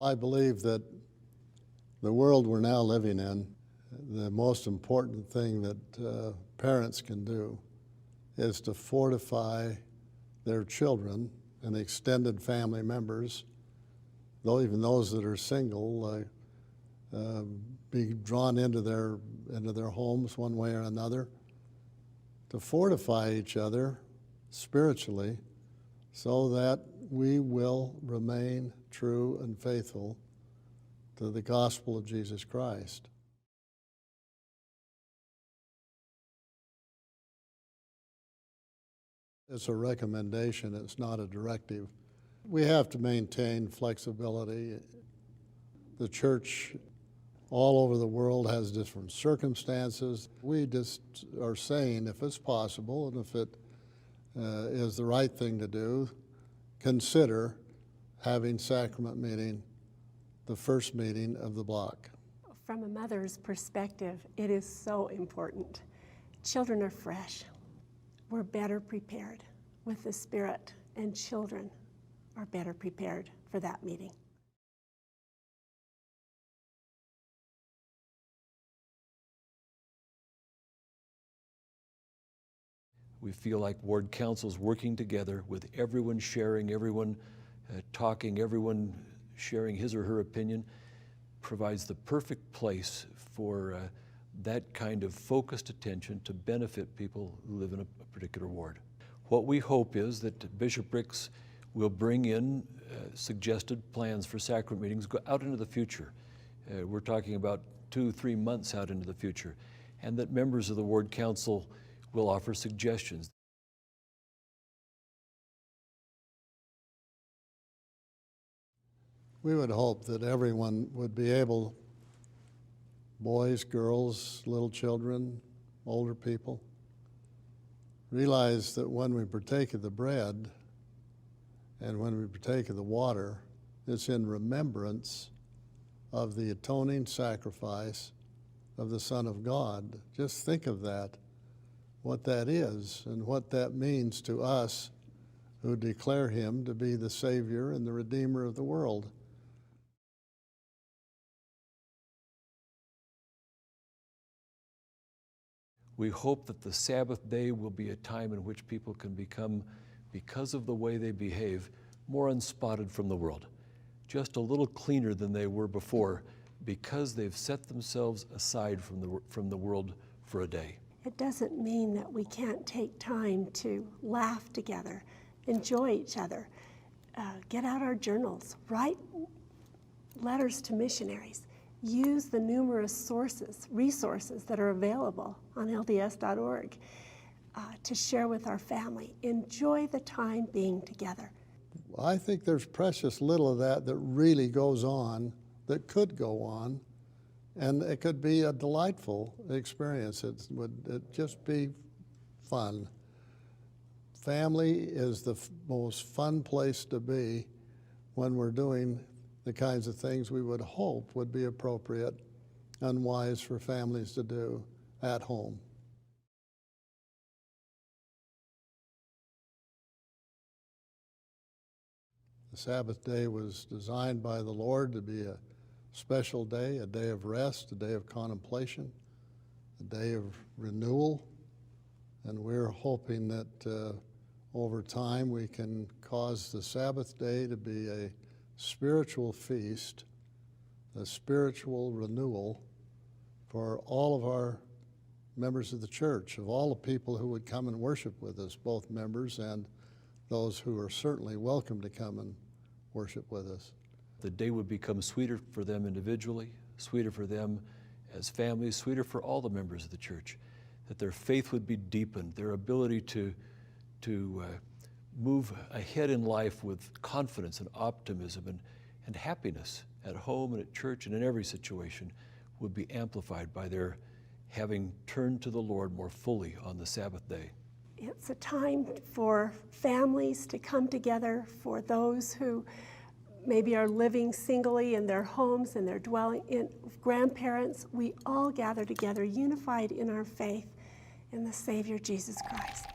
I believe that the world we're now living in, the most important thing that parents can do is to fortify their children and extended family members, though even those that are single, be drawn into their homes one way or another, to fortify each other spiritually so that we will remain true and faithful to the gospel of Jesus Christ. It's a recommendation, it's not a directive. We have to maintain flexibility. The church all over the world has different circumstances. We just are saying, if it's possible and if it is the right thing to do, consider having sacrament meeting the first meeting of the block. From a mother's perspective, it is so important. Children are fresh. We're better prepared with the Spirit, and children are better prepared for that meeting. We feel like ward councils working together with everyone sharing, everyone talking, everyone sharing his or her opinion provides the perfect place for that kind of focused attention to benefit people who live in a particular ward. What we hope is that bishoprics will bring in suggested plans for sacrament meetings go out into the future. We're talking about 2-3 months out into the future, and that members of the ward council will offer suggestions. We would hope that everyone would be able, boys, girls, little children, older people, realize that when we partake of the bread and when we partake of the water, it's in remembrance of the atoning sacrifice of the Son of God. Just think of that, what that is and what that means to us who declare him to be the Savior and the Redeemer of the world. We hope that the Sabbath day will be a time in which people can become, because of the way they behave, more unspotted from the world, just a little cleaner than they were before, because they've set themselves aside from the world for a day. It doesn't mean that we can't take time to laugh together, enjoy each other, get out our journals, write letters to missionaries, use the numerous resources that are available on LDS.org to share with our family. Enjoy the time being together. I think there's precious little of that that really goes on, that could go on, and it could be a delightful experience. It would just be fun. Family is the most fun place to be when we're doing the kinds of things we would hope would be appropriate and wise for families to do at home. The Sabbath day was designed by the Lord to be a special day, a day of rest, a day of contemplation, a day of renewal, and we're hoping that over time we can cause the Sabbath day to be a spiritual feast, a spiritual renewal for all of our members of the church, of all the people who would come and worship with us, both members and those who are certainly welcome to come and worship with us. The day would become sweeter for them individually, sweeter for them as families, sweeter for all the members of the church, that their faith would be deepened, their ability to move ahead in life with confidence and optimism and happiness at home and at church and in every situation would be amplified by their having turned to the Lord more fully on the Sabbath day. It's a time for families to come together, for those who maybe are living singly in their homes and they're dwelling in grandparents. We all gather together, unified in our faith in the Savior Jesus Christ.